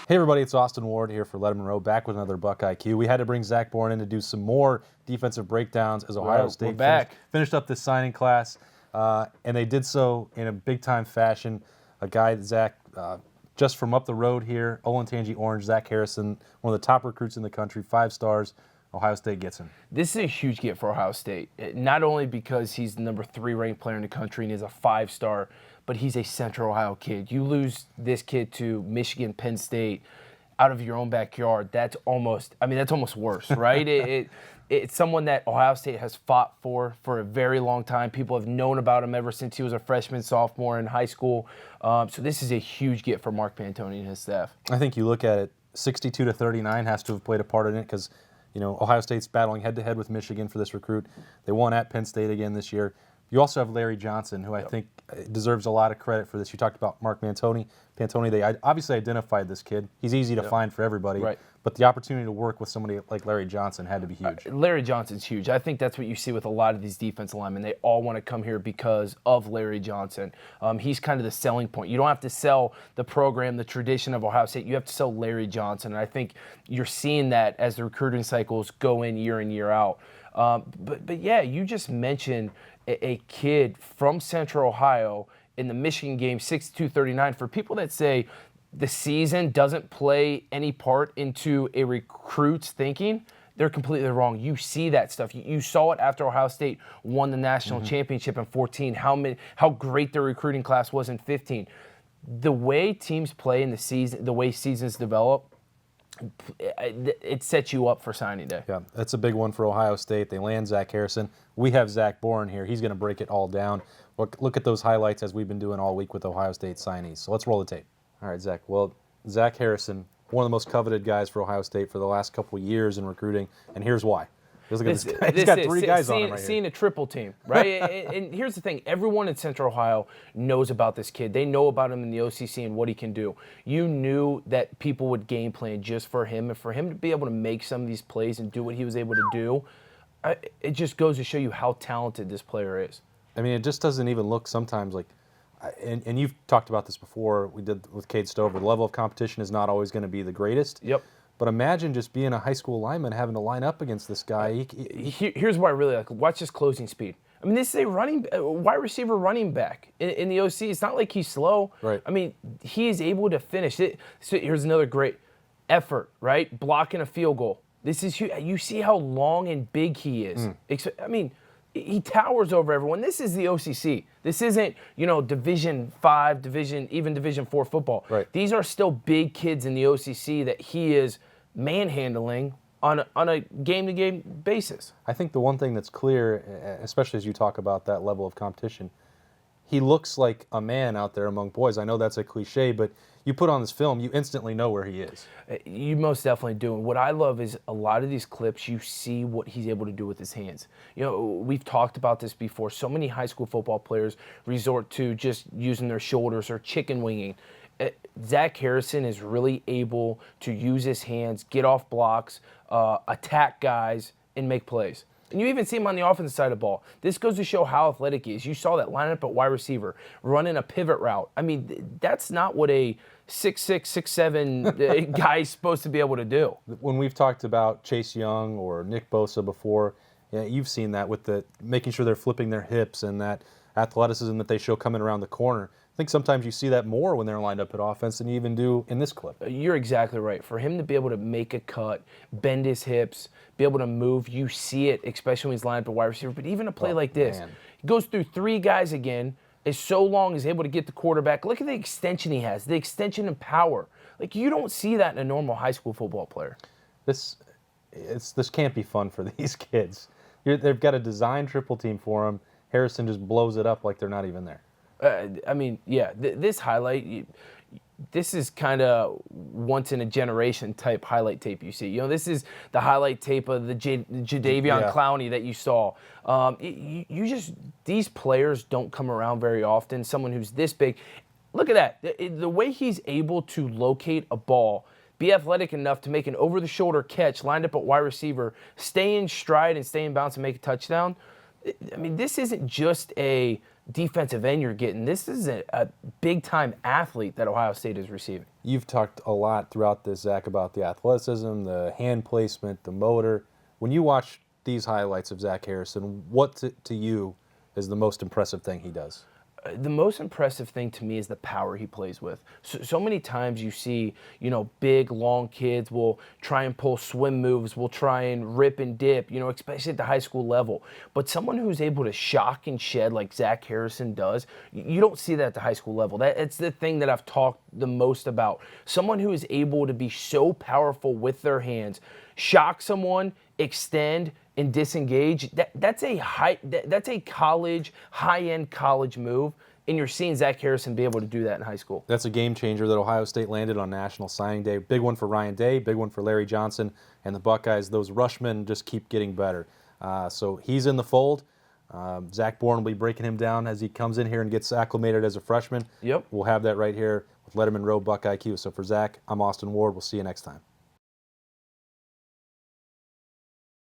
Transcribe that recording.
Hey everybody, it's Austin Ward here for Lettermen Row, back with another BuckIQ. We had to bring Zach Boren in to do some more defensive breakdowns as Ohio State finished up this signing class, and they did so in a big-time fashion. A guy, Zach, just from up the road here, Olentangy Orange, Zach Harrison, one of the top recruits in the country, 5 stars. Ohio State gets him. This is a huge get for Ohio State, not only because he's the number 3 ranked player in the country and is a 5-star, but he's a Central Ohio kid. You lose this kid to Michigan, Penn State, out of your own backyard. That's almost worse, right? It's someone that Ohio State has fought for a very long time. People have known about him ever since he was a freshman, sophomore in high school. So this is a huge get for Mark Pantoni and his staff. I think you look at it, 62-39 has to have played a part in it because, you know, Ohio State's battling head-to-head with Michigan for this recruit. They won at Penn State again this year. You also have Larry Johnson, who I think deserves a lot of credit for this. You talked about Mark Pantoni. They obviously identified this kid. He's easy to find for everybody. Right. But the opportunity to work with somebody like Larry Johnson had to be huge. Larry Johnson's huge. I think that's what you see with a lot of these defensive linemen. They all want to come here because of Larry Johnson. He's kind of the selling point. You don't have to sell the program, the tradition of Ohio State. You have to sell Larry Johnson. And I think you're seeing that as the recruiting cycles go in year out. But yeah, you just mentioned a kid from Central Ohio in the Michigan game, 62-39. For people that say the season doesn't play any part into a recruit's thinking, they're completely wrong. You see that stuff. You saw it after Ohio State won the national championship in 2014, how great their recruiting class was in 2015. The way teams play in the season, the way seasons develop, it sets you up for signing day. Yeah, that's a big one for Ohio State. They land Zach Harrison. We have Zach Boren here. He's going to break it all down. Look at those highlights as we've been doing all week with Ohio State signees. So let's roll the tape. All right, Zach. Well, Zach Harrison, one of the most coveted guys for Ohio State for the last couple of years in recruiting, and here's why. Look at this guy. He's got 3 guys on him right here. Seeing a triple team, right? And here's the thing. Everyone in Central Ohio knows about this kid. They know about him in the OCC and what he can do. You knew that people would game plan just for him. And for him to be able to make some of these plays and do what he was able to do, it just goes to show you how talented this player is. I mean, it just doesn't even look sometimes like, and you've talked about this before, we did with Cade Stover, the level of competition is not always going to be the greatest. Yep. But imagine just being a high school lineman having to line up against this guy. Here's what I really like. Watch his closing speed. I mean, this is a wide receiver running back in the OC. It's not like he's slow. Right. I mean, he is able to finish it. So here's another great effort, right? Blocking a field goal. This is huge. You see how long and big he is. I mean, he towers over everyone. This is the OCC. This isn't, Division 5, even Division 4 football. Right. These are still big kids in the OCC that he is manhandling on a game-to-game basis. I think the one thing that's clear, especially as you talk about that level of competition, he looks like a man out there among boys. I know that's a cliche, but you put on this film, you instantly know where he is. You most definitely do. And what I love is a lot of these clips, you see what he's able to do with his hands. We've talked about this before. So many high school football players resort to just using their shoulders or chicken winging. Zach Harrison is really able to use his hands, get off blocks, attack guys, and make plays. And you even see him on the offensive side of the ball. This goes to show how athletic he is. You saw that lineup at wide receiver, running a pivot route. I mean, that's not what a 6'6", 6'7" guy is supposed to be able to do. When we've talked about Chase Young or Nick Bosa before, you've seen that with the making sure they're flipping their hips and that athleticism that they show coming around the corner. I think sometimes you see that more when they're lined up at offense than you even do in this clip. You're exactly right. For him to be able to make a cut, bend his hips, be able to move, you see it, especially when he's lined up at wide receiver. But even a play like this, he goes through 3 guys again, is so long, is able to get the quarterback. Look at the extension he has, the extension and power. Like, you don't see that in a normal high school football player. This can't be fun for these kids. They've got a design triple team for him. Harrison just blows it up like they're not even there. I mean, yeah, this highlight, this is kind of once in a generation type highlight tape you see. This is the highlight tape of the Jadeveon Clowney that you saw. These players don't come around very often. Someone who's this big. Look at that. The way he's able to locate a ball, be athletic enough to make an over-the-shoulder catch, lined up at wide receiver, stay in stride and stay in bounds and make a touchdown. I mean, this isn't just a defensive end you're getting. This is a big-time athlete that Ohio State is receiving. You've talked a lot throughout this, Zach, about the athleticism, the hand placement, the motor. When you watch these highlights of Zach Harrison, what to you is the most impressive thing he does? The most impressive thing to me is the power he plays with. So many times you see, big, long kids will try and pull swim moves, will try and rip and dip, especially at the high school level. But someone who's able to shock and shed like Zach Harrison does, you don't see that at the high school level. It's the thing that I've talked the most about. Someone who is able to be so powerful with their hands, shock someone, extend, and disengage. That's a high-end college move, and you're seeing Zach Harrison be able to do that in high school. That's a game changer that Ohio State landed on National Signing Day. Big one for Ryan Day, big one for Larry Johnson, and the Buckeyes. Those Rushmen just keep getting better. So he's in the fold. Zach Boren will be breaking him down as he comes in here and gets acclimated as a freshman. Yep. We'll have that right here with Lettermen Row BuckIQ. So for Zach, I'm Austin Ward. We'll see you next time.